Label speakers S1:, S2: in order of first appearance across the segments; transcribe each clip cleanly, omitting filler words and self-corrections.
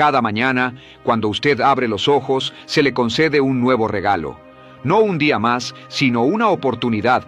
S1: Cada mañana, cuando usted abre los ojos, se le concede un nuevo regalo. No un día más, sino una oportunidad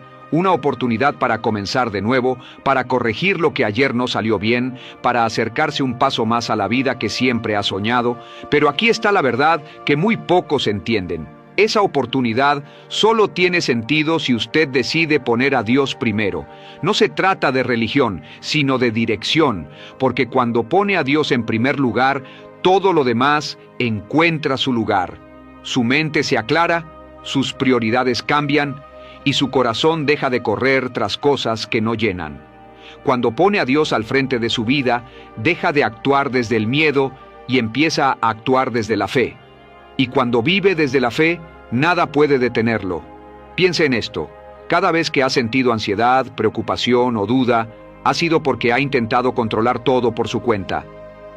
S1: para comenzar de nuevo, para corregir lo que ayer no salió bien, para acercarse un paso más a la vida que siempre ha soñado. Pero aquí está la verdad que muy pocos entienden. Esa oportunidad solo tiene sentido si usted decide poner a Dios primero. No se trata de religión, sino de dirección, porque cuando pone a Dios en primer lugar, todo lo demás encuentra su lugar. Su mente se aclara, sus prioridades cambian, y su corazón deja de correr tras cosas que no llenan. Cuando pone a Dios al frente de su vida, deja de actuar desde el miedo y empieza a actuar desde la fe. Y cuando vive desde la fe, nada puede detenerlo. Piense en esto. Cada vez que ha sentido ansiedad, preocupación o duda, ha sido porque ha intentado controlar todo por su cuenta.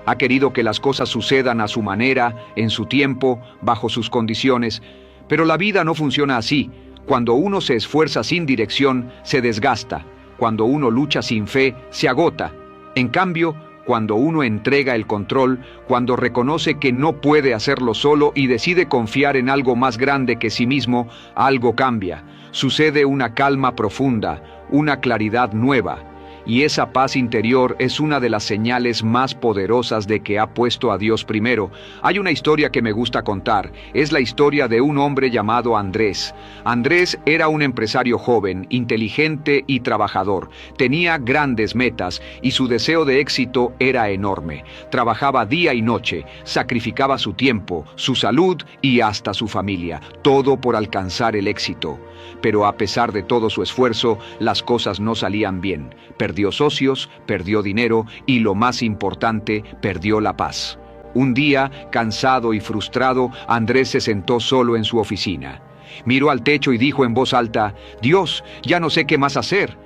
S1: Ha querido que las cosas sucedan a su manera, en su tiempo, bajo sus condiciones. Pero la vida no funciona así. Cuando uno se esfuerza sin dirección, se desgasta. Cuando uno lucha sin fe, se agota. En cambio, cuando uno entrega el control, cuando reconoce que no puede hacerlo solo y decide confiar en algo más grande que sí mismo, algo cambia. Sucede una calma profunda, una claridad nueva. Y esa paz interior es una de las señales más poderosas de que ha puesto a Dios primero. Hay una historia que me gusta contar. Es la historia de un hombre llamado Andrés. Andrés era un empresario joven, inteligente y trabajador. Tenía grandes metas y su deseo de éxito era enorme. Trabajaba día y noche, sacrificaba su tiempo, su salud y hasta su familia, todo por alcanzar el éxito. Pero a pesar de todo su esfuerzo, las cosas no salían bien. Perdió socios, perdió dinero y, lo más importante, perdió la paz. Un día, cansado y frustrado, Andrés se sentó solo en su oficina. Miró al techo y dijo en voz alta: «Dios, ya no sé qué más hacer».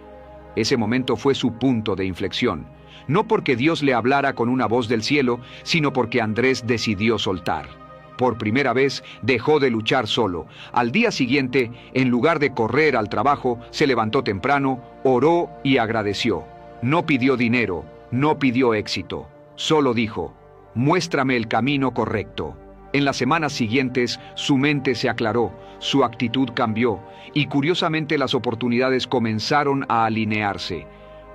S1: Ese momento fue su punto de inflexión. No porque Dios le hablara con una voz del cielo, sino porque Andrés decidió soltar. Por primera vez dejó de luchar solo. Al día siguiente, en lugar de correr al trabajo, se levantó temprano, oró y agradeció. No pidió dinero, no pidió éxito. Solo dijo: «Muéstrame el camino correcto». En las semanas siguientes, su mente se aclaró, su actitud cambió, y curiosamente las oportunidades comenzaron a alinearse.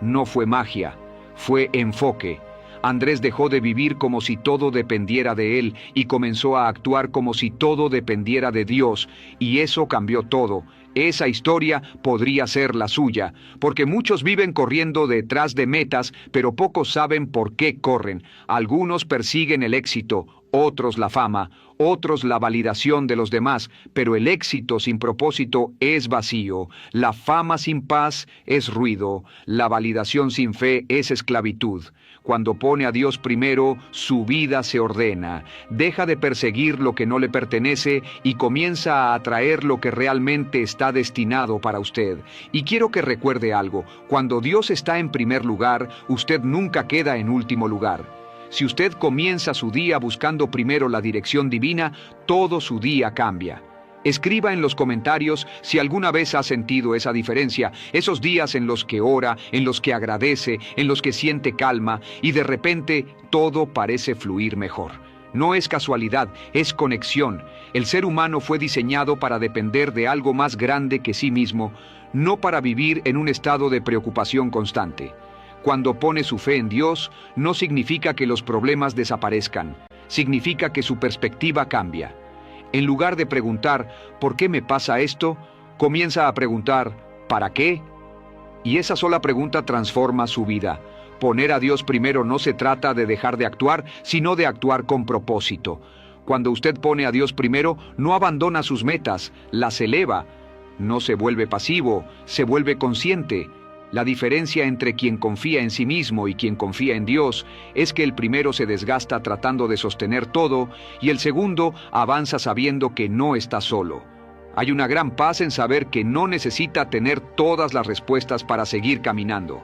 S1: No fue magia, fue enfoque. Andrés dejó de vivir como si todo dependiera de él y comenzó a actuar como si todo dependiera de Dios, y eso cambió todo. Esa historia podría ser la suya, porque muchos viven corriendo detrás de metas, pero pocos saben por qué corren. Algunos persiguen el éxito, otros la fama, otros la validación de los demás, pero el éxito sin propósito es vacío, la fama sin paz es ruido, la validación sin fe es esclavitud. Cuando pone a Dios primero, su vida se ordena, deja de perseguir lo que no le pertenece y comienza a atraer lo que realmente está destinado para usted. Y quiero que recuerde algo: cuando Dios está en primer lugar, usted nunca queda en último lugar. Si usted comienza su día buscando primero la dirección divina, todo su día cambia. Escriba en los comentarios si alguna vez ha sentido esa diferencia, esos días en los que ora, en los que agradece, en los que siente calma y de repente todo parece fluir mejor. No es casualidad, es conexión. El ser humano fue diseñado para depender de algo más grande que sí mismo, no para vivir en un estado de preocupación constante. Cuando pone su fe en Dios, no significa que los problemas desaparezcan, significa que su perspectiva cambia. En lugar de preguntar ¿por qué me pasa esto?, comienza a preguntar ¿para qué? Y esa sola pregunta transforma su vida. Poner a Dios primero no se trata de dejar de actuar, sino de actuar con propósito. Cuando usted pone a Dios primero, no abandona sus metas, las eleva. No se vuelve pasivo, se vuelve consciente. La diferencia entre quien confía en sí mismo y quien confía en Dios es que el primero se desgasta tratando de sostener todo y el segundo avanza sabiendo que no está solo. Hay una gran paz en saber que no necesita tener todas las respuestas para seguir caminando.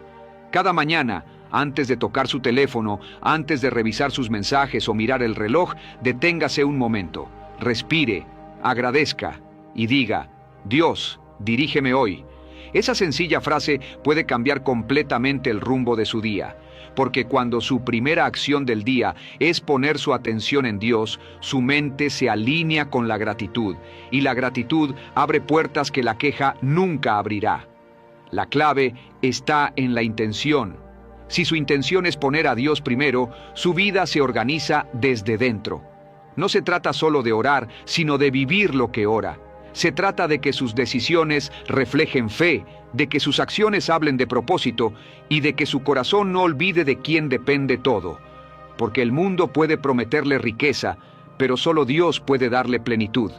S1: Cada mañana, antes de tocar su teléfono, antes de revisar sus mensajes o mirar el reloj, deténgase un momento, respire, agradezca y diga: «Dios, dirígeme hoy». Esa sencilla frase puede cambiar completamente el rumbo de su día. porque cuando su primera acción del día es poner su atención en Dios, su mente se alinea con la gratitud, y la gratitud abre puertas que la queja nunca abrirá. La clave está en la intención. Si su intención es poner a Dios primero, su vida se organiza desde dentro. No se trata solo de orar, sino de vivir lo que ora. Se trata de que sus decisiones reflejen fe, de que sus acciones hablen de propósito y de que su corazón no olvide de quién depende todo. Porque el mundo puede prometerle riqueza, pero solo Dios puede darle plenitud.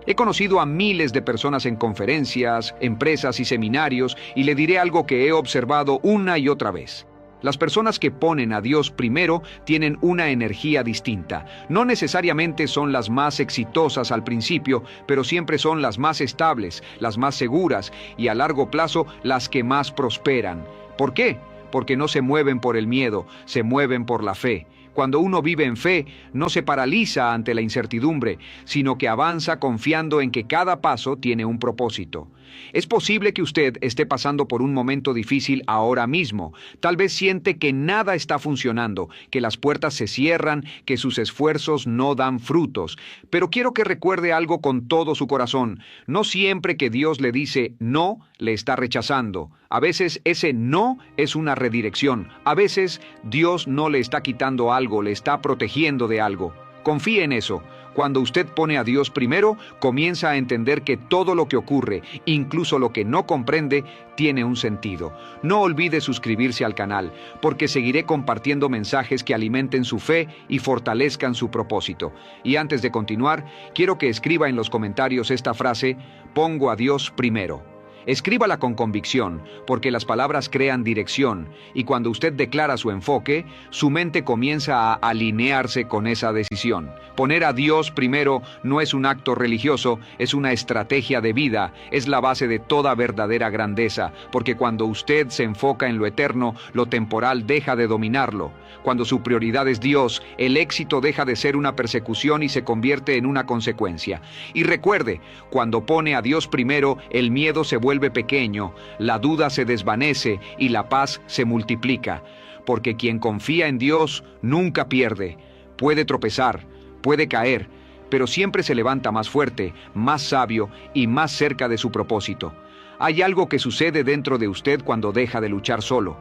S1: He conocido a miles de personas en conferencias, empresas y seminarios, y le diré algo que he observado una y otra vez. Las personas que ponen a Dios primero tienen una energía distinta. No necesariamente son las más exitosas al principio, pero siempre son las más estables, las más seguras y a largo plazo las que más prosperan. ¿Por qué? Porque no se mueven por el miedo, se mueven por la fe. Cuando uno vive en fe, no se paraliza ante la incertidumbre, sino que avanza confiando en que cada paso tiene un propósito. Es posible que usted esté pasando por un momento difícil ahora mismo. Tal vez siente que nada está funcionando, que las puertas se cierran, que sus esfuerzos no dan frutos. Pero quiero que recuerde algo con todo su corazón. No siempre que Dios le dice no, le está rechazando. A veces ese no es una redirección. A veces Dios no le está quitando algo, le está protegiendo de algo. Confíe en eso. Cuando usted pone a Dios primero, comienza a entender que todo lo que ocurre, incluso lo que no comprende, tiene un sentido. No olvide suscribirse al canal, porque seguiré compartiendo mensajes que alimenten su fe y fortalezcan su propósito. Y antes de continuar, quiero que escriba en los comentarios esta frase: pongo a Dios primero. Escríbala con convicción, porque las palabras crean dirección, y cuando usted declara su enfoque, su mente comienza a alinearse con esa decisión. Poner a Dios primero no es un acto religioso, es una estrategia de vida, es la base de toda verdadera grandeza, porque cuando usted se enfoca en lo eterno, lo temporal deja de dominarlo. Cuando su prioridad es Dios, el éxito deja de ser una persecución y se convierte en una consecuencia. Y recuerde, cuando pone a Dios primero, el miedo se vuelve pequeño, la duda se desvanece y la paz se multiplica. Porque quien confía en Dios nunca pierde. Puede tropezar, puede caer, pero siempre se levanta más fuerte, más sabio y más cerca de su propósito. Hay algo que sucede dentro de usted cuando deja de luchar solo.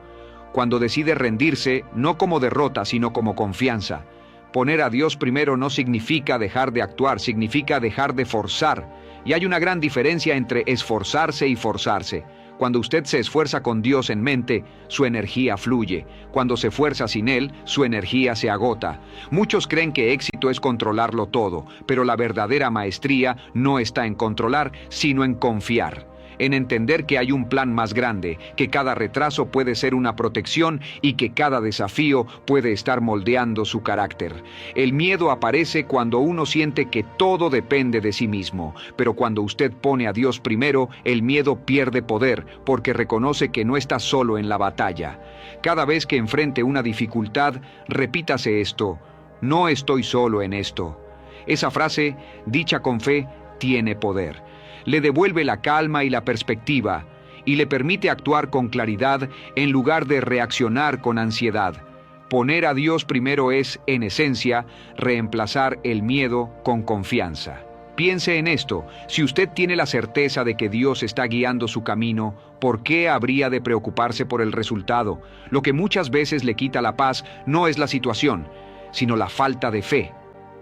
S1: Cuando decide rendirse, no como derrota, sino como confianza. Poner a Dios primero no significa dejar de actuar, significa dejar de forzar. Y hay una gran diferencia entre esforzarse y forzarse. Cuando usted se esfuerza con Dios en mente, su energía fluye. Cuando se esfuerza sin Él, su energía se agota. Muchos creen que éxito es controlarlo todo, pero la verdadera maestría no está en controlar, sino en confiar. En entender que hay un plan más grande, que cada retraso puede ser una protección y que cada desafío puede estar moldeando su carácter. El miedo aparece cuando uno siente que todo depende de sí mismo, pero cuando usted pone a Dios primero, el miedo pierde poder, porque reconoce que no está solo en la batalla. Cada vez que enfrente una dificultad, repítase esto: no estoy solo en esto. Esa frase, dicha con fe, tiene poder. Le devuelve la calma y la perspectiva, y le permite actuar con claridad en lugar de reaccionar con ansiedad. Poner a Dios primero es, en esencia, reemplazar el miedo con confianza. Piense en esto: si usted tiene la certeza de que Dios está guiando su camino, ¿por qué habría de preocuparse por el resultado? Lo que muchas veces le quita la paz no es la situación, sino la falta de fe.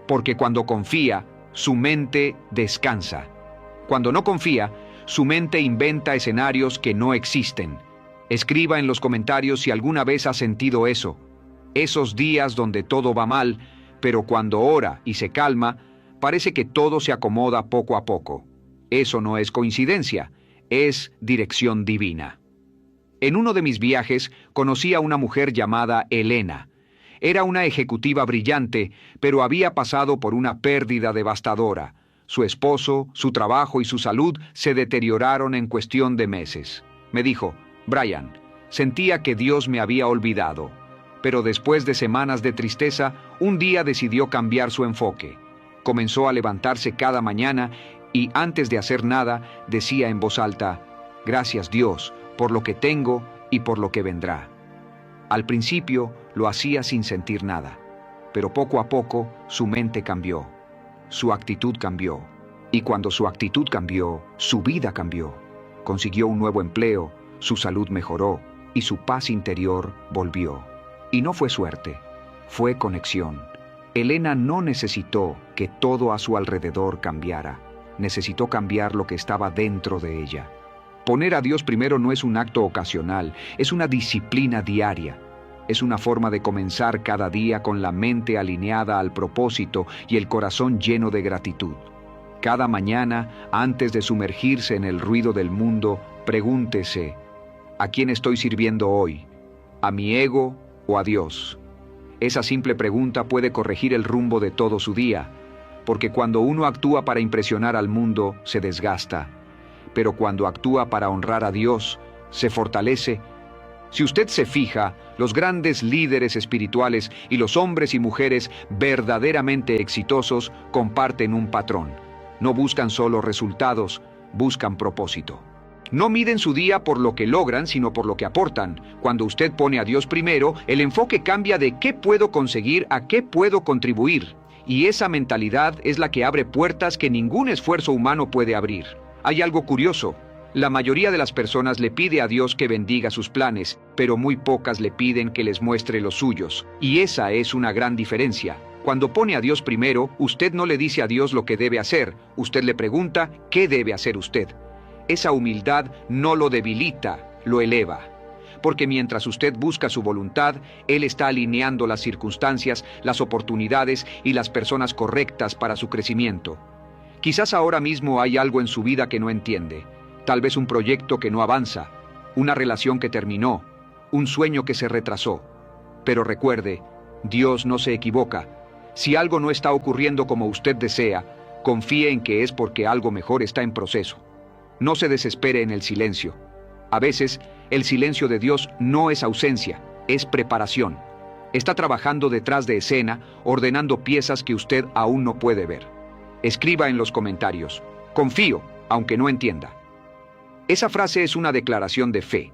S1: Porque cuando confía, su mente descansa. Cuando no confía, su mente inventa escenarios que no existen. Escriba en los comentarios si alguna vez ha sentido eso. Esos días donde todo va mal, pero cuando ora y se calma, parece que todo se acomoda poco a poco. Eso no es coincidencia, es dirección divina. En uno de mis viajes conocí a una mujer llamada Elena. Era una ejecutiva brillante, pero había pasado por una pérdida devastadora. Su esposo, su trabajo y su salud se deterioraron en cuestión de meses. Me dijo: Brian, sentía que Dios me había olvidado. Pero después de semanas de tristeza, un día decidió cambiar su enfoque. Comenzó a levantarse cada mañana y antes de hacer nada, decía en voz alta: Gracias Dios, por lo que tengo y por lo que vendrá. Al principio lo hacía sin sentir nada, pero poco a poco su mente cambió, su actitud cambió, y cuando su actitud cambió, su vida cambió. Consiguió un nuevo empleo, su salud mejoró y su paz interior volvió. Y no fue suerte, fue conexión. Elena no necesitó que todo a su alrededor cambiara, necesitó cambiar lo que estaba dentro de ella. Poner a Dios primero no es un acto ocasional, es una disciplina diaria. Es una forma de comenzar cada día con la mente alineada al propósito y el corazón lleno de gratitud. Cada mañana, antes de sumergirse en el ruido del mundo, pregúntese, ¿a quién estoy sirviendo hoy? ¿A mi ego o a Dios? Esa simple pregunta puede corregir el rumbo de todo su día, porque cuando uno actúa para impresionar al mundo, se desgasta. Pero cuando actúa para honrar a Dios, se fortalece. Si usted se fija, los grandes líderes espirituales y los hombres y mujeres verdaderamente exitosos comparten un patrón. No buscan solo resultados, buscan propósito. No miden su día por lo que logran, sino por lo que aportan. Cuando usted pone a Dios primero, el enfoque cambia de qué puedo conseguir a qué puedo contribuir. Y esa mentalidad es la que abre puertas que ningún esfuerzo humano puede abrir. Hay algo curioso. La mayoría de las personas le pide a Dios que bendiga sus planes, pero muy pocas le piden que les muestre los suyos. Y esa es una gran diferencia. Cuando pone a Dios primero, usted no le dice a Dios lo que debe hacer. Usted le pregunta, ¿qué debe hacer usted? Esa humildad no lo debilita, lo eleva. Porque mientras usted busca su voluntad, Él está alineando las circunstancias, las oportunidades y las personas correctas para su crecimiento. Quizás ahora mismo hay algo en su vida que no entiende. Tal vez un proyecto que no avanza, una relación que terminó, un sueño que se retrasó. Pero recuerde, Dios no se equivoca. Si algo no está ocurriendo como usted desea, confíe en que es porque algo mejor está en proceso. No se desespere en el silencio. A veces, el silencio de Dios no es ausencia, es preparación. Está trabajando detrás de escena, ordenando piezas que usted aún no puede ver. Escriba en los comentarios, confío, aunque no entienda. Esa frase es una declaración de fe,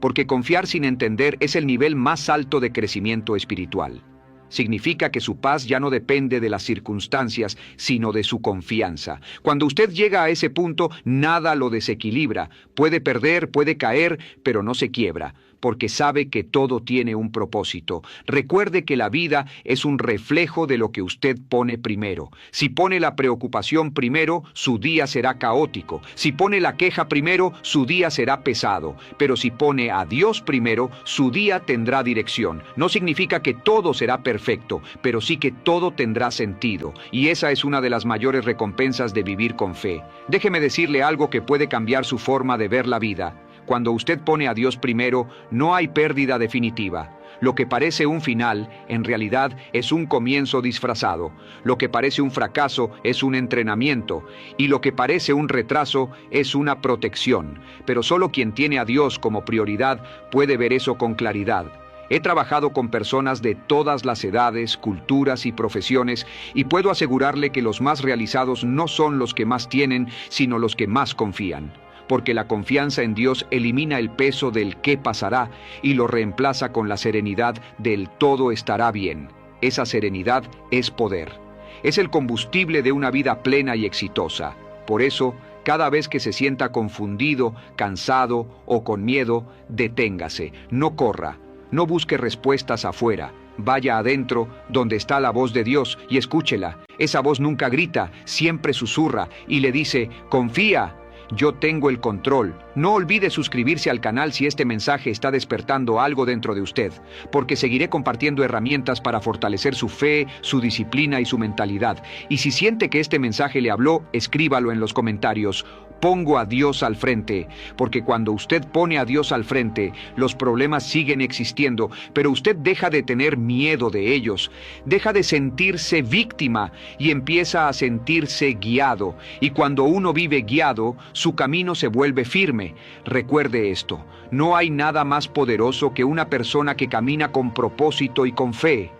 S1: porque confiar sin entender es el nivel más alto de crecimiento espiritual. Significa que su paz ya no depende de las circunstancias, sino de su confianza. Cuando usted llega a ese punto, nada lo desequilibra. Puede perder, puede caer, pero no se quiebra, porque sabe que todo tiene un propósito. Recuerde que la vida es un reflejo de lo que usted pone primero. Si pone la preocupación primero, su día será caótico. Si pone la queja primero, su día será pesado. Pero si pone a Dios primero, su día tendrá dirección. No significa que todo será perfecto, pero sí que todo tendrá sentido. Y esa es una de las mayores recompensas de vivir con fe. Déjeme decirle algo que puede cambiar su forma de ver la vida. Cuando usted pone a Dios primero, no hay pérdida definitiva. Lo que parece un final, en realidad, es un comienzo disfrazado. Lo que parece un fracaso es un entrenamiento. Y lo que parece un retraso es una protección. Pero solo quien tiene a Dios como prioridad puede ver eso con claridad. He trabajado con personas de todas las edades, culturas y profesiones, y puedo asegurarle que los más realizados no son los que más tienen, sino los que más confían. Porque la confianza en Dios elimina el peso del qué pasará y lo reemplaza con la serenidad del todo estará bien. Esa serenidad es poder. Es el combustible de una vida plena y exitosa. Por eso, cada vez que se sienta confundido, cansado o con miedo, deténgase, no corra, no busque respuestas afuera. Vaya adentro, donde está la voz de Dios, y escúchela. Esa voz nunca grita, siempre susurra y le dice, confía. Yo tengo el control. No olvide suscribirse al canal si este mensaje está despertando algo dentro de usted, porque seguiré compartiendo herramientas para fortalecer su fe, su disciplina y su mentalidad. Y si siente que este mensaje le habló, escríbalo en los comentarios. Pongo a Dios al frente, porque cuando usted pone a Dios al frente, los problemas siguen existiendo, pero usted deja de tener miedo de ellos, deja de sentirse víctima y empieza a sentirse guiado. Y cuando uno vive guiado, su camino se vuelve firme. Recuerde esto, no hay nada más poderoso que una persona que camina con propósito y con fe,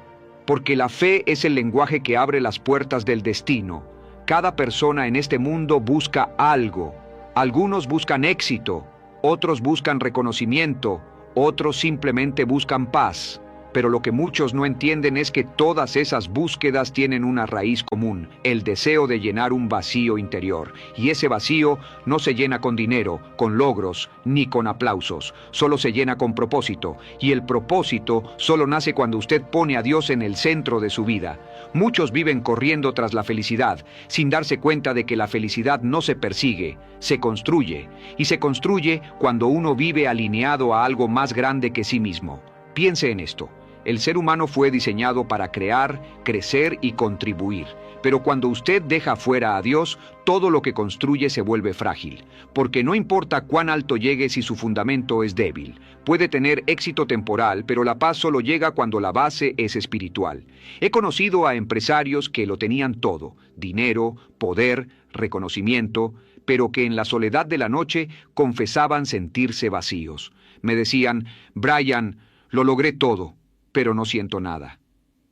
S1: porque la fe es el lenguaje que abre las puertas del destino. Cada persona en este mundo busca algo. Algunos buscan éxito, otros buscan reconocimiento, Otros simplemente buscan paz. Pero lo que muchos no entienden es que todas esas búsquedas tienen una raíz común, el deseo de llenar un vacío interior. Y ese vacío no se llena con dinero, con logros, ni con aplausos. Solo se llena con propósito. Y el propósito solo nace cuando usted pone a Dios en el centro de su vida. Muchos viven corriendo tras la felicidad, sin darse cuenta de que la felicidad no se persigue, se construye. Y se construye cuando uno vive alineado a algo más grande que sí mismo. Piense en esto. El ser humano fue diseñado para crear, crecer y contribuir. Pero cuando usted deja fuera a Dios, todo lo que construye se vuelve frágil. Porque no importa cuán alto llegue si su fundamento es débil. Puede tener éxito temporal, pero la paz solo llega cuando la base es espiritual. He conocido a empresarios que lo tenían todo: dinero, poder, reconocimiento, pero que en la soledad de la noche confesaban sentirse vacíos. Me decían: Brian, lo logré todo, pero no siento nada.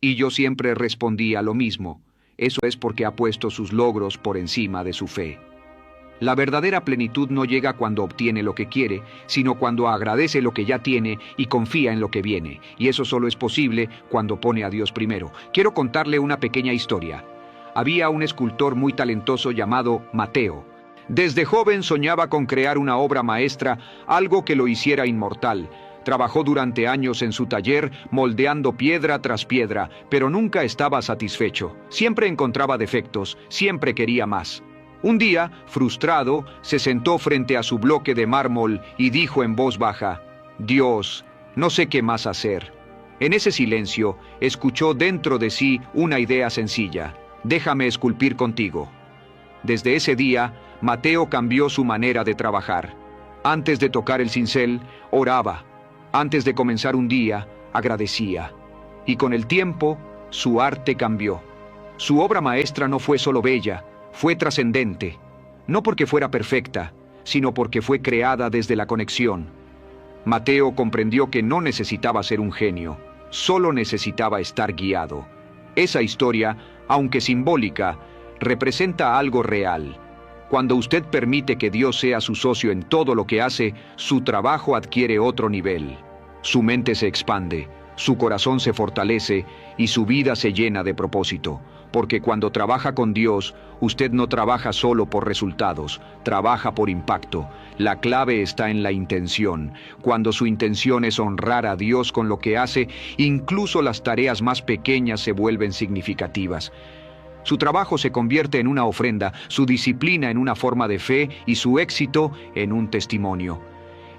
S1: Y yo siempre respondía lo mismo: eso es porque ha puesto sus logros por encima de su fe. La verdadera plenitud no llega cuando obtiene lo que quiere, sino cuando agradece lo que ya tiene y confía en lo que viene. Y eso solo es posible cuando pone a Dios primero. Quiero contarle una pequeña historia. Había un escultor muy talentoso llamado Mateo. Desde joven soñaba con crear una obra maestra, algo que lo hiciera inmortal. Trabajó durante años en su taller, moldeando piedra tras piedra, pero nunca estaba satisfecho. Siempre encontraba defectos, siempre quería más. Un día, frustrado, se sentó frente a su bloque de mármol y dijo en voz baja: Dios, no sé qué más hacer. En ese silencio, escuchó dentro de sí una idea sencilla: déjame esculpir contigo. Desde ese día, Mateo cambió su manera de trabajar. Antes de tocar el cincel, oraba. Antes de comenzar un día, agradecía. Y con el tiempo, su arte cambió. Su obra maestra no fue solo bella, fue trascendente. No porque fuera perfecta, sino porque fue creada desde la conexión. Mateo comprendió que no necesitaba ser un genio, solo necesitaba estar guiado. Esa historia, aunque simbólica, representa algo real. Cuando usted permite que Dios sea su socio en todo lo que hace, su trabajo adquiere otro nivel. Su mente se expande, su corazón se fortalece y su vida se llena de propósito. Porque cuando trabaja con Dios, usted no trabaja solo por resultados, trabaja por impacto. La clave está en la intención. Cuando su intención es honrar a Dios con lo que hace, incluso las tareas más pequeñas se vuelven significativas. Su trabajo se convierte en una ofrenda, su disciplina en una forma de fe y su éxito en un testimonio.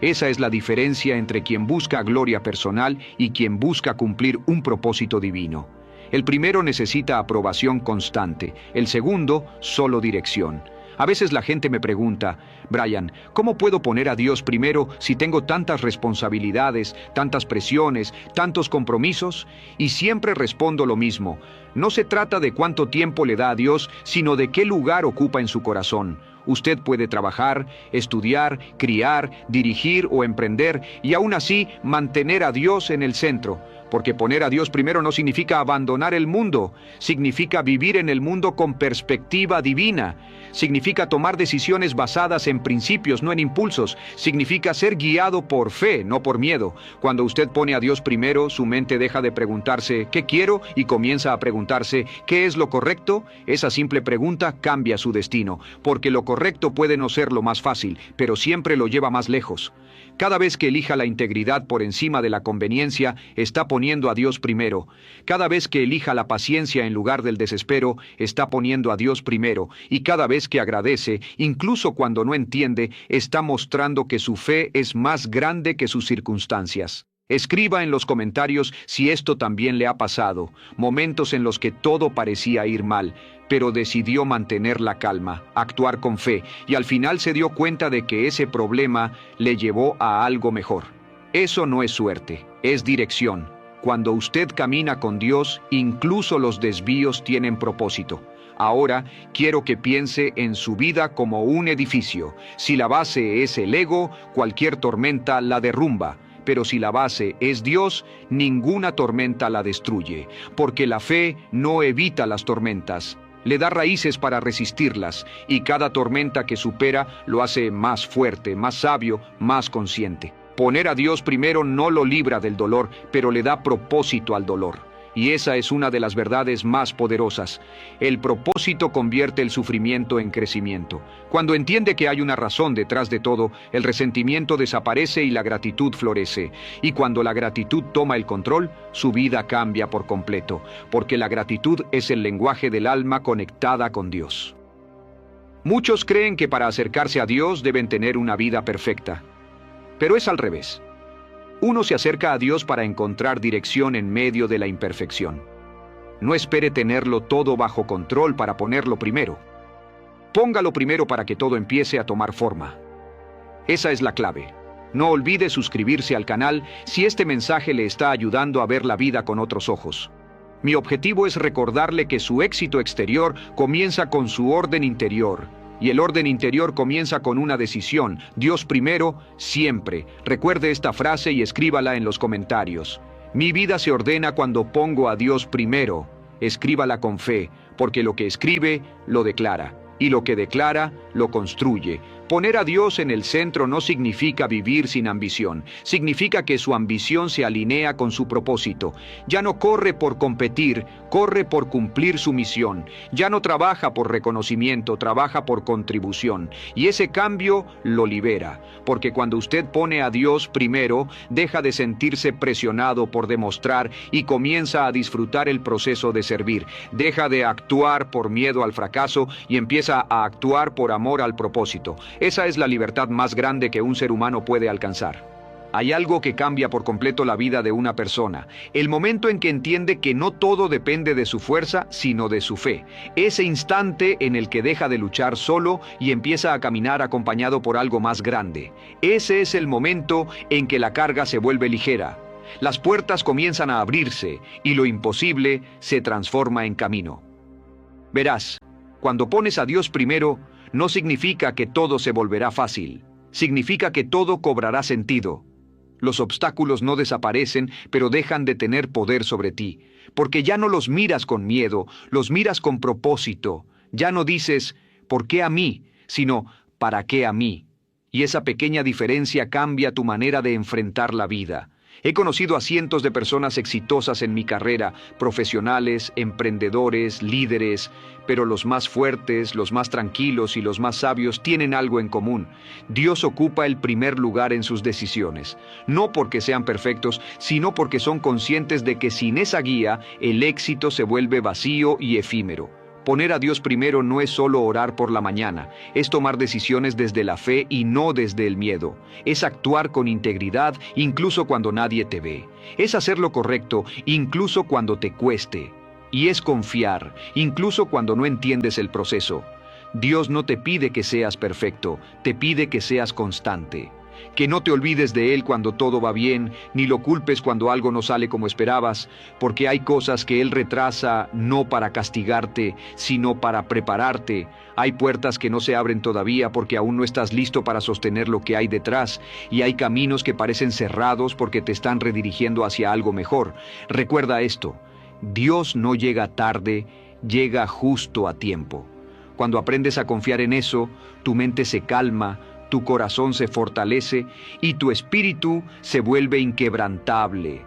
S1: Esa es la diferencia entre quien busca gloria personal y quien busca cumplir un propósito divino. El primero necesita aprobación constante, el segundo, solo dirección. A veces la gente me pregunta: Brian, ¿cómo puedo poner a Dios primero si tengo tantas responsabilidades, tantas presiones, tantos compromisos? Y siempre respondo lo mismo: no se trata de cuánto tiempo le da a Dios, sino de qué lugar ocupa en su corazón. Usted puede trabajar, estudiar, criar, dirigir o emprender y aún así mantener a Dios en el centro. Porque poner a Dios primero no significa abandonar el mundo, significa vivir en el mundo con perspectiva divina, significa tomar decisiones basadas en principios, no en impulsos, significa ser guiado por fe, no por miedo. Cuando usted pone a Dios primero, su mente deja de preguntarse ¿qué quiero? Y comienza a preguntarse ¿qué es lo correcto? Esa simple pregunta cambia su destino, porque lo correcto puede no ser lo más fácil, pero siempre lo lleva más lejos. Cada vez que elija la integridad por encima de la conveniencia, está poniendo a Dios primero. Cada vez que elija la paciencia en lugar del desespero, está poniendo a Dios primero. Y cada vez que agradece, incluso cuando no entiende, está mostrando que su fe es más grande que sus circunstancias. Escriba en los comentarios si esto también le ha pasado, momentos en los que todo parecía ir mal, pero decidió mantener la calma, actuar con fe, y al final se dio cuenta de que ese problema le llevó a algo mejor. Eso no es suerte, es dirección. Cuando usted camina con Dios, incluso los desvíos tienen propósito. Ahora quiero que piense en su vida como un edificio. Si la base es el ego, cualquier tormenta la derrumba. Pero si la base es Dios, ninguna tormenta la destruye, porque la fe no evita las tormentas, le da raíces para resistirlas, y cada tormenta que supera lo hace más fuerte, más sabio, más consciente. Poner a Dios primero no lo libra del dolor, pero le da propósito al dolor. Y esa es una de las verdades más poderosas. El propósito convierte el sufrimiento en crecimiento. Cuando entiende que hay una razón detrás de todo, el resentimiento desaparece y la gratitud florece. Y cuando la gratitud toma el control, su vida cambia por completo, porque la gratitud es el lenguaje del alma conectada con Dios. Muchos creen que para acercarse a Dios deben tener una vida perfecta, pero es al revés. Uno se acerca a Dios para encontrar dirección en medio de la imperfección. No espere tenerlo todo bajo control para ponerlo primero. Póngalo primero para que todo empiece a tomar forma. Esa es la clave. No olvide suscribirse al canal si este mensaje le está ayudando a ver la vida con otros ojos. Mi objetivo es recordarle que su éxito exterior comienza con su orden interior. Y el orden interior comienza con una decisión: Dios primero, siempre. Recuerde esta frase y escríbala en los comentarios. Mi vida se ordena cuando pongo a Dios primero. Escríbala con fe, porque lo que escribe, lo declara. Y lo que declara, lo construye. Poner a Dios en el centro no significa vivir sin ambición. Significa que su ambición se alinea con su propósito. Ya no corre por competir, corre por cumplir su misión. Ya no trabaja por reconocimiento, trabaja por contribución. Y ese cambio lo libera. Porque cuando usted pone a Dios primero, deja de sentirse presionado por demostrar y comienza a disfrutar el proceso de servir. Deja de actuar por miedo al fracaso y empieza a actuar por amor al propósito. Esa es la libertad más grande que un ser humano puede alcanzar. Hay algo que cambia por completo la vida de una persona: el momento en que entiende que no todo depende de su fuerza, sino de su fe. Ese instante en el que deja de luchar solo y empieza a caminar acompañado por algo más grande. Ese es el momento en que la carga se vuelve ligera. Las puertas comienzan a abrirse y lo imposible se transforma en camino. Verás, cuando pones a Dios primero, no significa que todo se volverá fácil. Significa que todo cobrará sentido. Los obstáculos no desaparecen, pero dejan de tener poder sobre ti. Porque ya no los miras con miedo, los miras con propósito. Ya no dices, ¿por qué a mí?, sino, ¿para qué a mí? Y esa pequeña diferencia cambia tu manera de enfrentar la vida. He conocido a cientos de personas exitosas en mi carrera, profesionales, emprendedores, líderes, pero los más fuertes, los más tranquilos y los más sabios tienen algo en común. Dios ocupa el primer lugar en sus decisiones, no porque sean perfectos, sino porque son conscientes de que sin esa guía, el éxito se vuelve vacío y efímero. Poner a Dios primero no es solo orar por la mañana, es tomar decisiones desde la fe y no desde el miedo. Es actuar con integridad incluso cuando nadie te ve. Es hacer lo correcto incluso cuando te cueste. Y es confiar, incluso cuando no entiendes el proceso. Dios no te pide que seas perfecto, te pide que seas constante. Que no te olvides de Él cuando todo va bien, ni lo culpes cuando algo no sale como esperabas, porque hay cosas que Él retrasa no para castigarte, sino para prepararte. Hay puertas que no se abren todavía porque aún no estás listo para sostener lo que hay detrás, y hay caminos que parecen cerrados porque te están redirigiendo hacia algo mejor. Recuerda esto: Dios no llega tarde, llega justo a tiempo. Cuando aprendes a confiar en eso, tu mente se calma, tu corazón se fortalece y tu espíritu se vuelve inquebrantable,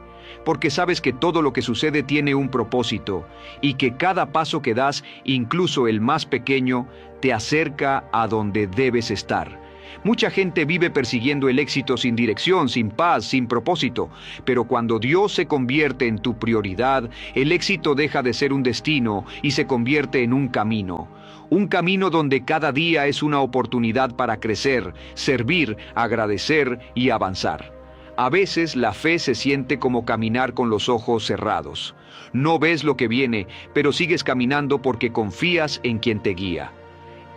S1: porque sabes que todo lo que sucede tiene un propósito y que cada paso que das, incluso el más pequeño, te acerca a donde debes estar. Mucha gente vive persiguiendo el éxito sin dirección, sin paz, sin propósito, pero cuando Dios se convierte en tu prioridad, el éxito deja de ser un destino y se convierte en un camino. Un camino donde cada día es una oportunidad para crecer, servir, agradecer y avanzar. A veces la fe se siente como caminar con los ojos cerrados. No ves lo que viene, pero sigues caminando porque confías en quien te guía.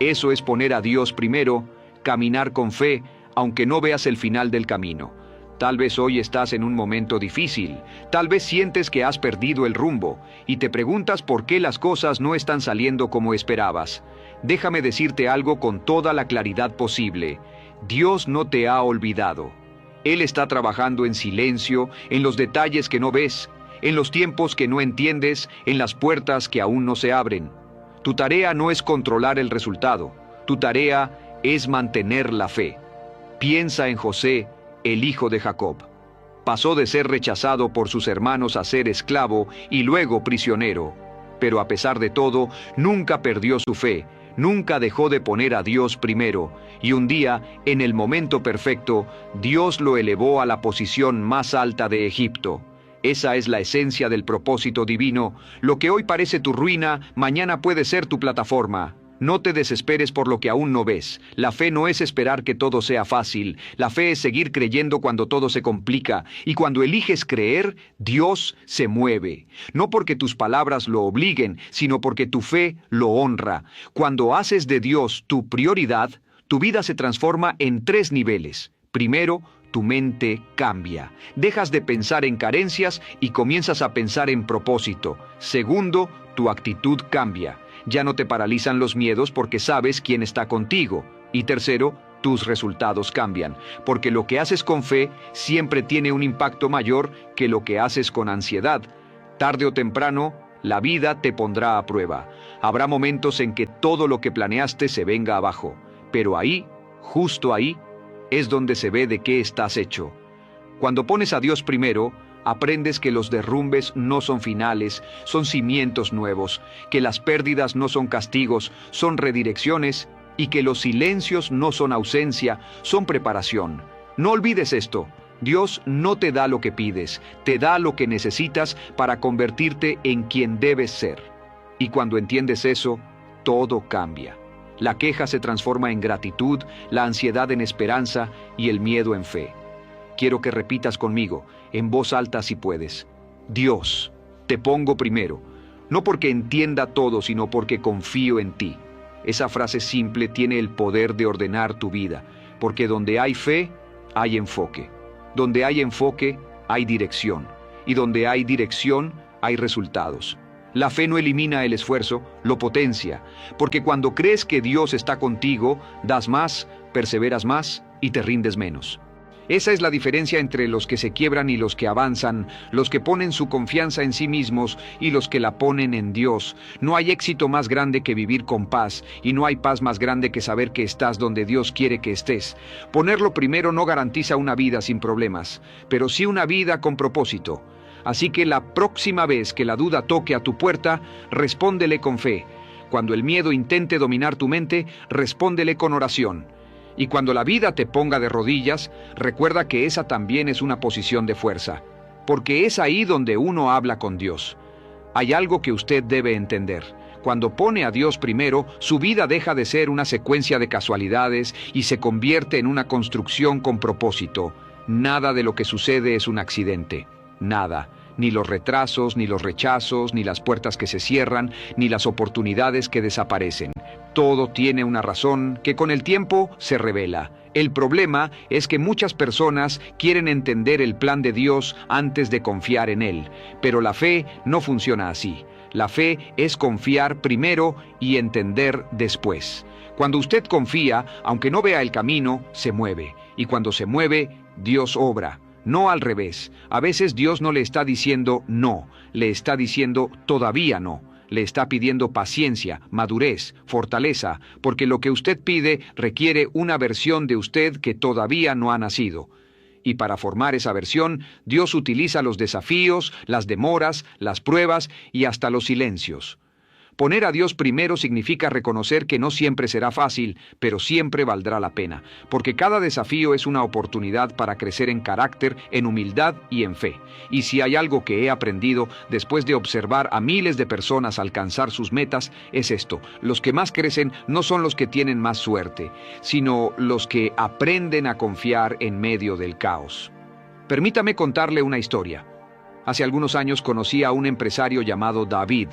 S1: Eso es poner a Dios primero, caminar con fe, aunque no veas el final del camino. Tal vez hoy estás en un momento difícil, tal vez sientes que has perdido el rumbo y te preguntas por qué las cosas no están saliendo como esperabas. Déjame decirte algo con toda la claridad posible: Dios no te ha olvidado. Él está trabajando en silencio, en los detalles que no ves, en los tiempos que no entiendes, en las puertas que aún no se abren. Tu tarea no es controlar el resultado, tu tarea es mantener la fe. Piensa en José, el hijo de Jacob. Pasó de ser rechazado por sus hermanos a ser esclavo y luego prisionero. Pero a pesar de todo, nunca perdió su fe, nunca dejó de poner a Dios primero, y un día, en el momento perfecto, Dios lo elevó a la posición más alta de Egipto. Esa es la esencia del propósito divino. Lo que hoy parece tu ruina, mañana puede ser tu plataforma. No te desesperes por lo que aún no ves. La fe no es esperar que todo sea fácil. La fe es seguir creyendo cuando todo se complica. Y cuando eliges creer, Dios se mueve. No porque tus palabras lo obliguen, sino porque tu fe lo honra. Cuando haces de Dios tu prioridad, tu vida se transforma en 3 niveles. Primero, tu mente cambia. Dejas de pensar en carencias y comienzas a pensar en propósito. Segundo, tu actitud cambia. Ya no te paralizan los miedos porque sabes quién está contigo. Y tercero, tus resultados cambian, porque lo que haces con fe siempre tiene un impacto mayor que lo que haces con ansiedad. Tarde o temprano, la vida te pondrá a prueba. Habrá momentos en que todo lo que planeaste se venga abajo, pero ahí, justo ahí, es donde se ve de qué estás hecho. Cuando pones a Dios primero, aprendes que los derrumbes no son finales, son cimientos nuevos, que las pérdidas no son castigos, son redirecciones, y que los silencios no son ausencia, son preparación. No olvides esto, Dios no te da lo que pides, te da lo que necesitas para convertirte en quien debes ser. Y cuando entiendes eso, todo cambia. La queja se transforma en gratitud, la ansiedad en esperanza y el miedo en fe. Quiero que repitas conmigo, en voz alta si puedes. Dios, te pongo primero, no porque entienda todo, sino porque confío en ti. Esa frase simple tiene el poder de ordenar tu vida, porque donde hay fe, hay enfoque. Donde hay enfoque, hay dirección. Y donde hay dirección, hay resultados. La fe no elimina el esfuerzo, lo potencia, porque cuando crees que Dios está contigo, das más, perseveras más y te rindes menos. Esa es la diferencia entre los que se quiebran y los que avanzan, los que ponen su confianza en sí mismos y los que la ponen en Dios. No hay éxito más grande que vivir con paz, y no hay paz más grande que saber que estás donde Dios quiere que estés. Ponerlo primero no garantiza una vida sin problemas, pero sí una vida con propósito. Así que la próxima vez que la duda toque a tu puerta, respóndele con fe. Cuando el miedo intente dominar tu mente, respóndele con oración. Y cuando la vida te ponga de rodillas, recuerda que esa también es una posición de fuerza, porque es ahí donde uno habla con Dios. Hay algo que usted debe entender. Cuando pone a Dios primero, su vida deja de ser una secuencia de casualidades y se convierte en una construcción con propósito. Nada de lo que sucede es un accidente. Nada. Ni los retrasos, ni los rechazos, ni las puertas que se cierran, ni las oportunidades que desaparecen. Todo tiene una razón que con el tiempo se revela. El problema es que muchas personas quieren entender el plan de Dios antes de confiar en Él, pero la fe no funciona así. La fe es confiar primero y entender después. Cuando usted confía, aunque no vea el camino, se mueve. Y cuando se mueve, Dios obra. No al revés. A veces Dios no le está diciendo no, le está diciendo todavía no. Le está pidiendo paciencia, madurez, fortaleza, porque lo que usted pide requiere una versión de usted que todavía no ha nacido. Y para formar esa versión, Dios utiliza los desafíos, las demoras, las pruebas y hasta los silencios. Poner a Dios primero significa reconocer que no siempre será fácil, pero siempre valdrá la pena, porque cada desafío es una oportunidad para crecer en carácter, en humildad y en fe. Y si hay algo que he aprendido después de observar a miles de personas alcanzar sus metas, es esto: los que más crecen no son los que tienen más suerte, sino los que aprenden a confiar en medio del caos. Permítame contarle una historia. Hace algunos años conocí a un empresario llamado David.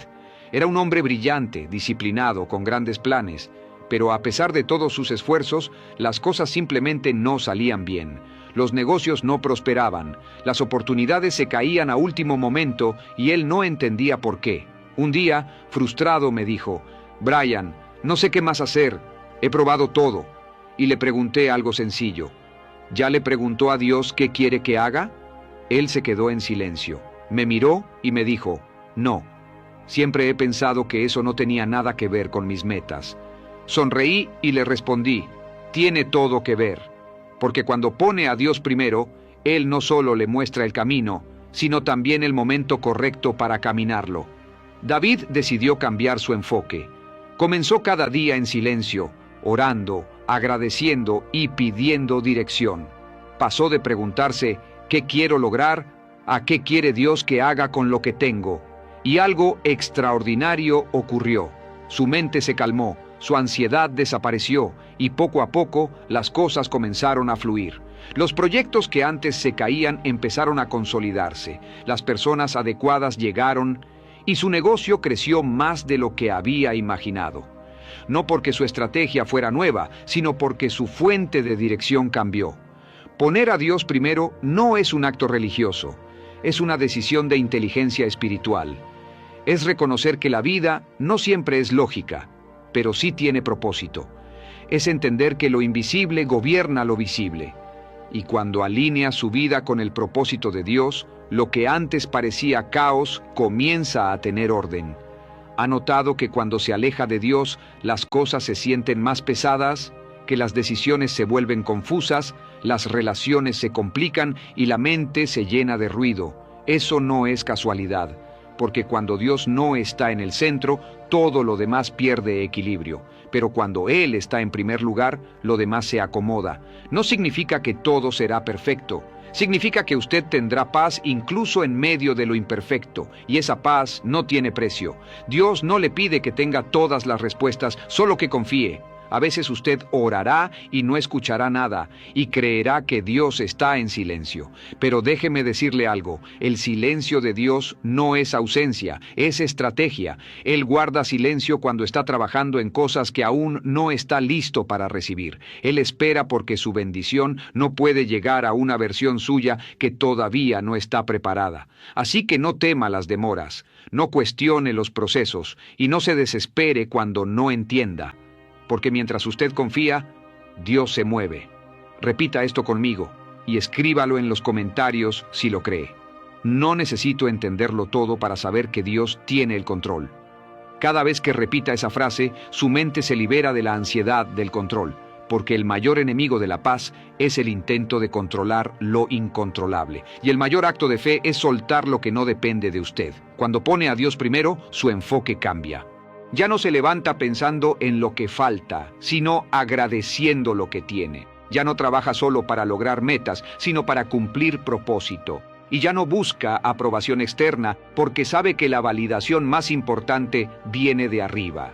S1: Era un hombre brillante, disciplinado, con grandes planes, pero a pesar de todos sus esfuerzos, las cosas simplemente no salían bien. Los negocios no prosperaban, las oportunidades se caían a último momento y él no entendía por qué. Un día, frustrado, me dijo: «Brian, no sé qué más hacer, he probado todo». Y le pregunté algo sencillo: ¿ya le preguntó a Dios qué quiere que haga? Él se quedó en silencio, me miró y me dijo: «No. Siempre he pensado que eso no tenía nada que ver con mis metas». Sonreí y le respondí: «Tiene todo que ver. porque cuando pone a Dios primero, Él no solo le muestra el camino, sino también el momento correcto para caminarlo. David decidió cambiar su enfoque. Comenzó cada día en silencio, orando, agradeciendo y pidiendo dirección. Pasó de preguntarse, ¿qué quiero lograr?, a qué quiere Dios que haga con lo que tengo. Y algo extraordinario ocurrió. Su mente se calmó, su ansiedad desapareció, y poco a poco las cosas comenzaron a fluir. Los proyectos que antes se caían empezaron a consolidarse, las personas adecuadas llegaron, y su negocio creció más de lo que había imaginado. No porque su estrategia fuera nueva, sino porque su fuente de dirección cambió. Poner a Dios primero no es un acto religioso, es una decisión de inteligencia espiritual. Es reconocer que la vida no siempre es lógica, pero sí tiene propósito. Es entender que lo invisible gobierna lo visible. Y cuando alinea su vida con el propósito de Dios, lo que antes parecía caos comienza a tener orden. ¿Ha notado que cuando se aleja de Dios, las cosas se sienten más pesadas, que las decisiones se vuelven confusas, las relaciones se complican y la mente se llena de ruido? Eso no es casualidad, porque cuando Dios no está en el centro, todo lo demás pierde equilibrio. Pero cuando Él está en primer lugar, lo demás se acomoda. No significa que todo será perfecto. Significa que usted tendrá paz incluso en medio de lo imperfecto, y esa paz no tiene precio. Dios no le pide que tenga todas las respuestas, solo que confíe. A veces usted orará y no escuchará nada, y creerá que Dios está en silencio. Pero déjeme decirle algo, el silencio de Dios no es ausencia, es estrategia. Él guarda silencio cuando está trabajando en cosas que aún no está listo para recibir. Él espera porque su bendición no puede llegar a una versión suya que todavía no está preparada. Así que no tema las demoras, no cuestione los procesos, y no se desespere cuando no entienda. Porque mientras usted confía, Dios se mueve. Repita esto conmigo y escríbalo en los comentarios si lo cree. No necesito entenderlo todo para saber que Dios tiene el control. Cada vez que repita esa frase, su mente se libera de la ansiedad del control, porque el mayor enemigo de la paz es el intento de controlar lo incontrolable. Y el mayor acto de fe es soltar lo que no depende de usted. Cuando pone a Dios primero, su enfoque cambia. Ya no se levanta pensando en lo que falta, sino agradeciendo lo que tiene. Ya no trabaja solo para lograr metas, sino para cumplir propósito. Y ya no busca aprobación externa, porque sabe que la validación más importante viene de arriba.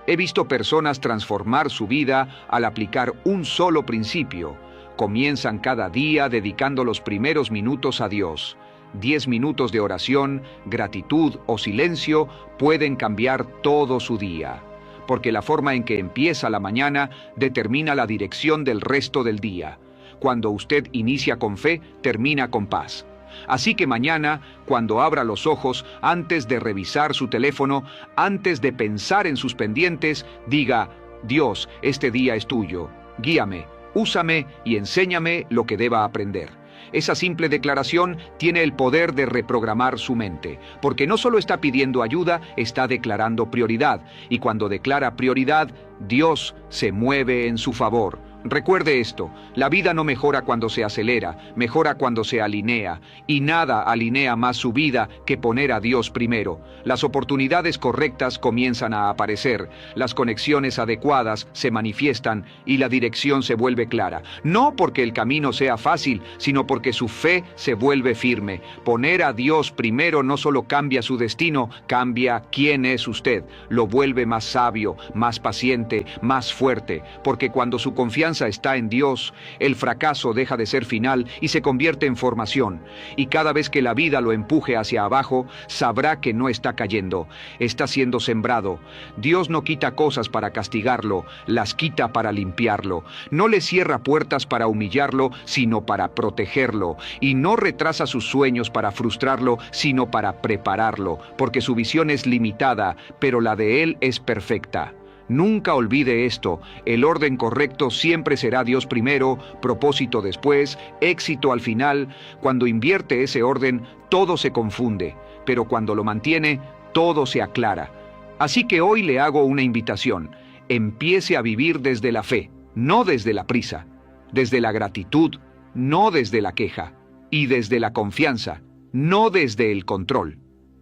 S1: He visto personas transformar su vida al aplicar un solo principio. Comienzan cada día dedicando los primeros minutos a Dios. 10 minutos de oración, gratitud o silencio pueden cambiar todo su día, porque la forma en que empieza la mañana determina la dirección del resto del día. Cuando usted inicia con fe, termina con paz. Así que mañana, cuando abra los ojos, antes de revisar su teléfono, antes de pensar en sus pendientes, diga: Dios, este día es tuyo. Guíame, úsame y enséñame lo que deba aprender. Esa simple declaración tiene el poder de reprogramar su mente, porque no solo está pidiendo ayuda, está declarando prioridad, y cuando declara prioridad, Dios se mueve en su favor. Recuerde esto, la vida no mejora cuando se acelera, mejora cuando se alinea, y nada alinea más su vida que poner a Dios primero. Las oportunidades correctas comienzan a aparecer, las conexiones adecuadas se manifiestan y la dirección se vuelve clara. No porque el camino sea fácil, sino porque su fe se vuelve firme. Poner a Dios primero no solo cambia su destino, cambia quién es usted. Lo vuelve más sabio, más paciente, más fuerte, porque cuando su confianza está en Dios, el fracaso deja de ser final y se convierte en formación. Y cada vez que la vida lo empuje hacia abajo, sabrá que no está cayendo, está siendo sembrado. Dios no quita cosas para castigarlo, las quita para limpiarlo. No le cierra puertas para humillarlo, sino para protegerlo. Y no retrasa sus sueños para frustrarlo, sino para prepararlo, porque su visión es limitada, pero la de Él es perfecta. Nunca olvide esto, el orden correcto siempre será Dios primero, propósito después, éxito al final. Cuando invierte ese orden, todo se confunde, pero cuando lo mantiene, todo se aclara. Así que hoy le hago una invitación, empiece a vivir desde la fe, no desde la prisa. desde la gratitud, no desde la queja, y desde la confianza, no desde el control.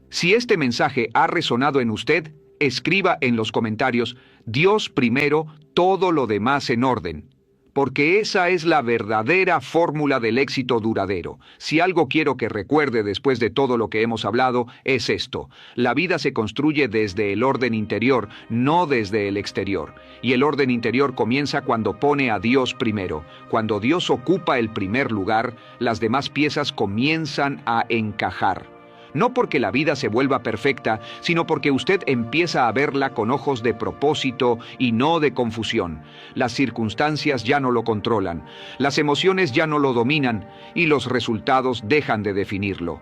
S1: Si este mensaje ha resonado en usted, escriba en los comentarios: Dios primero, todo lo demás en orden. Porque esa es la verdadera fórmula del éxito duradero. Si algo quiero que recuerde después de todo lo que hemos hablado, es esto: la vida se construye desde el orden interior, no desde el exterior. Y el orden interior comienza cuando pone a Dios primero. Cuando Dios ocupa el primer lugar, las demás piezas comienzan a encajar. No porque la vida se vuelva perfecta, sino porque usted empieza a verla con ojos de propósito y no de confusión. Las circunstancias ya no lo controlan, las emociones ya no lo dominan y los resultados dejan de definirlo.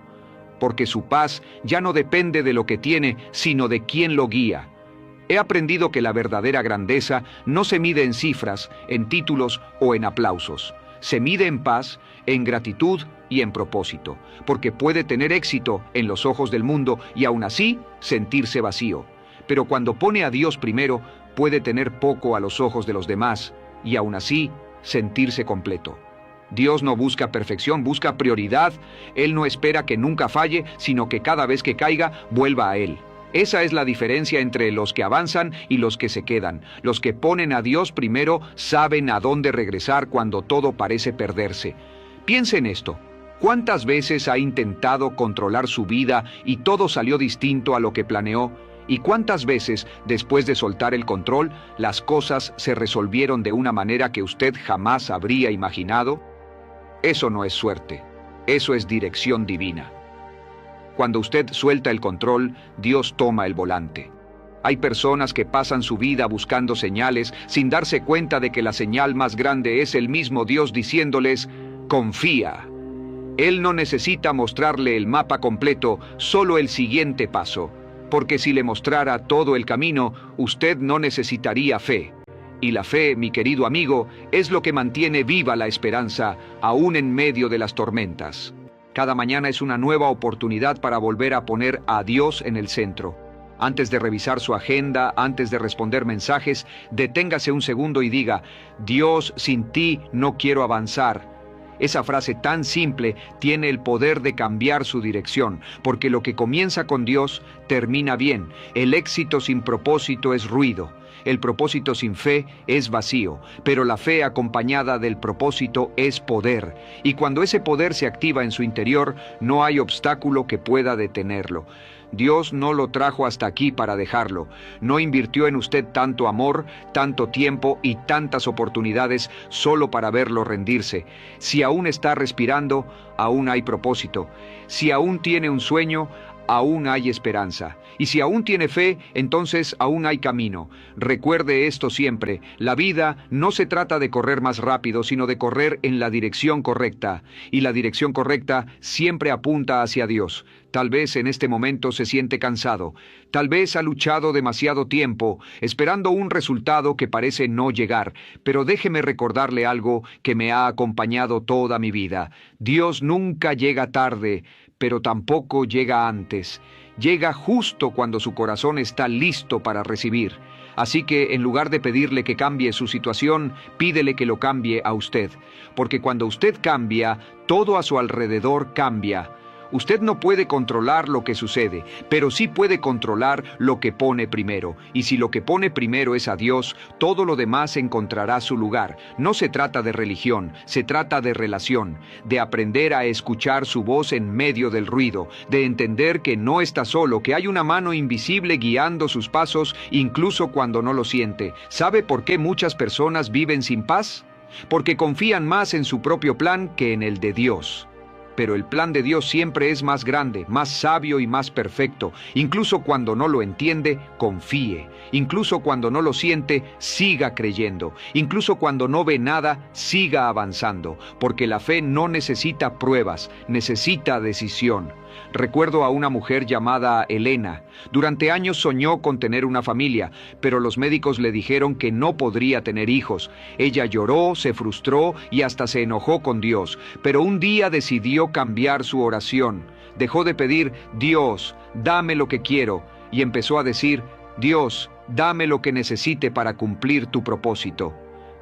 S1: Porque su paz ya no depende de lo que tiene, sino de quién lo guía. He aprendido que la verdadera grandeza no se mide en cifras, en títulos o en aplausos. Se mide en paz, en gratitud y en propósito, porque puede tener éxito en los ojos del mundo y aún así sentirse vacío. Pero cuando pone a Dios primero, puede tener poco a los ojos de los demás y aún así sentirse completo. Dios no busca perfección, busca prioridad. Él no espera que nunca falle, sino que cada vez que caiga, vuelva a Él. Esa es la diferencia entre los que avanzan y los que se quedan. Los que ponen a Dios primero saben a dónde regresar cuando todo parece perderse. Piense en esto. ¿Cuántas veces ha intentado controlar su vida y todo salió distinto a lo que planeó? ¿Y cuántas veces, después de soltar el control, las cosas se resolvieron de una manera que usted jamás habría imaginado? Eso no es suerte. Eso es dirección divina. Cuando usted suelta el control, Dios toma el volante. Hay personas que pasan su vida buscando señales sin darse cuenta de que la señal más grande es el mismo Dios diciéndoles: confía. Él no necesita mostrarle el mapa completo, solo el siguiente paso, porque si le mostrara todo el camino, usted no necesitaría fe. Y la fe, mi querido amigo, es lo que mantiene viva la esperanza, aún en medio de las tormentas. Cada mañana es una nueva oportunidad para volver a poner a Dios en el centro. Antes de revisar su agenda, antes de responder mensajes, deténgase un segundo y diga: Dios, sin ti no quiero avanzar. Esa frase tan simple tiene el poder de cambiar su dirección, porque lo que comienza con Dios termina bien. El éxito sin propósito es ruido. El propósito sin fe es vacío, pero la fe acompañada del propósito es poder. Y cuando ese poder se activa en su interior, no hay obstáculo que pueda detenerlo. Dios no lo trajo hasta aquí para dejarlo. No invirtió en usted tanto amor, tanto tiempo y tantas oportunidades solo para verlo rendirse. Si aún está respirando, aún hay propósito. Si aún tiene un sueño, aún hay esperanza. Y si aún tiene fe, entonces aún hay camino. Recuerde esto siempre: la vida no se trata de correr más rápido, sino de correr en la dirección correcta. Y la dirección correcta siempre apunta hacia Dios. Tal vez en este momento se siente cansado. Tal vez ha luchado demasiado tiempo, esperando un resultado que parece no llegar. Pero déjeme recordarle algo que me ha acompañado toda mi vida. Dios nunca llega tarde, pero tampoco llega antes. Llega justo cuando su corazón está listo para recibir. Así que en lugar de pedirle que cambie su situación, pídele que lo cambie a usted. Porque cuando usted cambia, todo a su alrededor cambia. Usted no puede controlar lo que sucede, pero sí puede controlar lo que pone primero. Y si lo que pone primero es a Dios, todo lo demás encontrará su lugar. No se trata de religión, se trata de relación, de aprender a escuchar su voz en medio del ruido, de entender que no está solo, que hay una mano invisible guiando sus pasos, incluso cuando no lo siente. ¿Sabe por qué muchas personas viven sin paz? Porque confían más en su propio plan que en el de Dios. Pero el plan de Dios siempre es más grande, más sabio y más perfecto. Incluso cuando no lo entiende, confíe. Incluso cuando no lo siente, siga creyendo. Incluso cuando no ve nada, siga avanzando. Porque la fe no necesita pruebas, necesita decisión. Recuerdo a una mujer llamada Elena. Durante años soñó con tener una familia, pero los médicos le dijeron que no podría tener hijos. Ella lloró, se frustró y hasta se enojó con Dios. Pero un día decidió cambiar su oración. Dejó de pedir: Dios, dame lo que quiero, y empezó a decir: Dios, dame lo que necesite para cumplir tu propósito.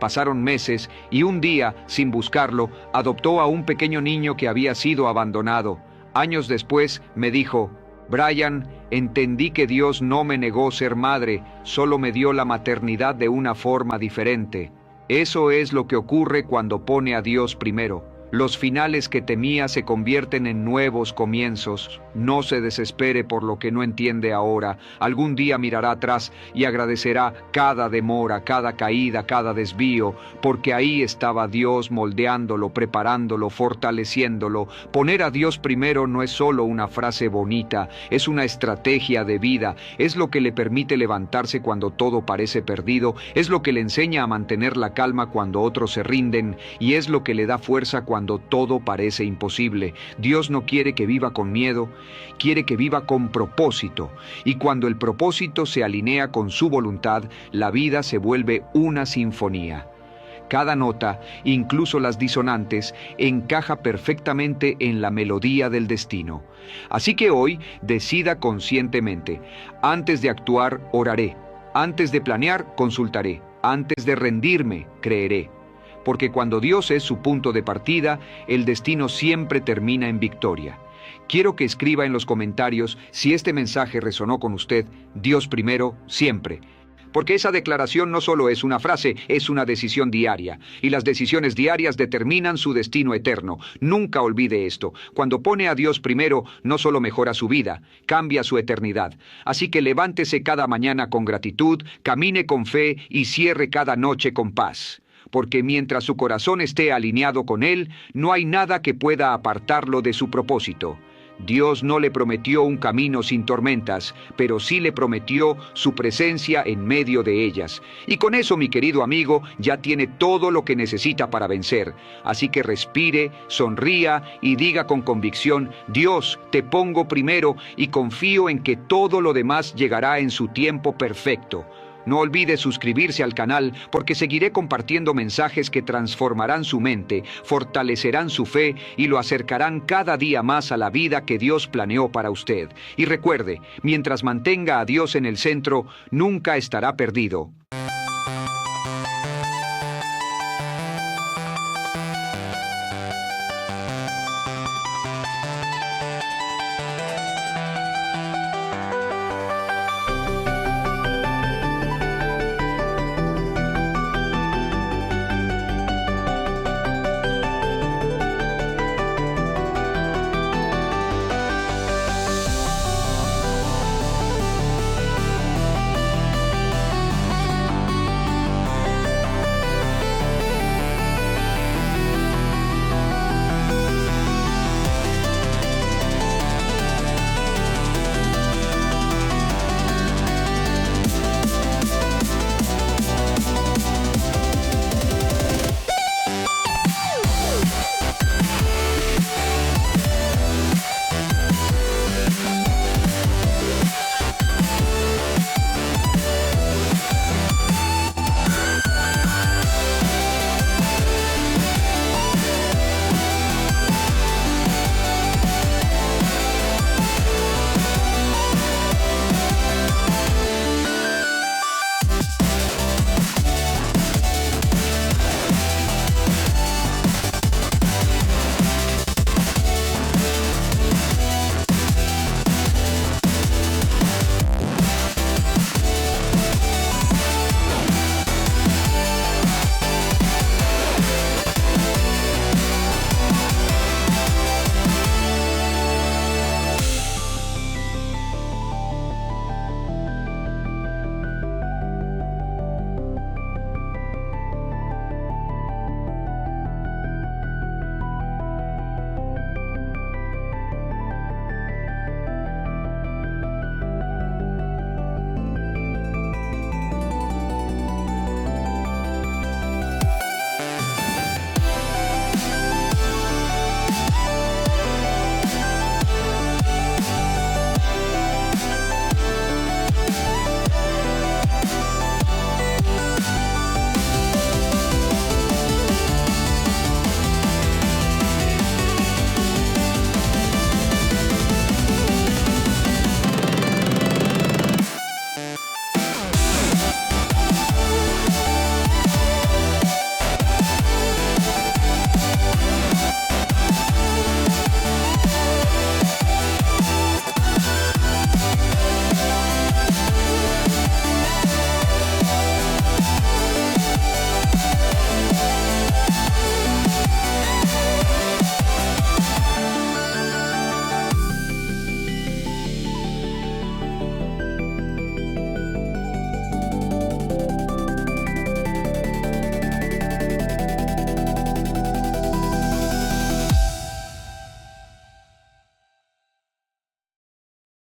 S1: Pasaron meses y un día, sin buscarlo, adoptó a un pequeño niño que había sido abandonado. Años después me dijo: Brian, entendí que Dios no me negó ser madre, solo me dio la maternidad de una forma diferente. Eso es lo que ocurre cuando pone a Dios primero. Los finales que temía se convierten en nuevos comienzos. No se desespere por lo que no entiende ahora. Algún día mirará atrás y agradecerá cada demora, cada caída, cada desvío, porque ahí estaba Dios moldeándolo, preparándolo, fortaleciéndolo. Poner a Dios primero no es solo una frase bonita, es una estrategia de vida. Es lo que le permite levantarse cuando todo parece perdido, es lo que le enseña a mantener la calma cuando otros se rinden, y es lo que le da fuerza cuando todo parece imposible. Dios no quiere que viva con miedo, quiere que viva con propósito. Y cuando el propósito se alinea con su voluntad, la vida se vuelve una sinfonía. Cada nota, incluso las disonantes, encaja perfectamente en la melodía del destino. Así que hoy, decida conscientemente: antes de actuar, oraré; antes de planear, consultaré; antes de rendirme, creeré. Porque cuando Dios es su punto de partida, el destino siempre termina en victoria. Quiero que escriba en los comentarios si este mensaje resonó con usted: Dios primero, siempre. Porque esa declaración no solo es una frase, es una decisión diaria. Y las decisiones diarias determinan su destino eterno. Nunca olvide esto: cuando pone a Dios primero, no solo mejora su vida, cambia su eternidad. Así que levántese cada mañana con gratitud, camine con fe y cierre cada noche con paz. Porque mientras su corazón esté alineado con Él, no hay nada que pueda apartarlo de su propósito. Dios no le prometió un camino sin tormentas, pero sí le prometió su presencia en medio de ellas. Y con eso, mi querido amigo, ya tiene todo lo que necesita para vencer. Así que respire, sonría y diga con convicción: Dios, te pongo primero y confío en que todo lo demás llegará en su tiempo perfecto. No olvide suscribirse al canal, porque seguiré compartiendo mensajes que transformarán su mente, fortalecerán su fe y lo acercarán cada día más a la vida que Dios planeó para usted. Y recuerde, mientras mantenga a Dios en el centro, nunca estará perdido.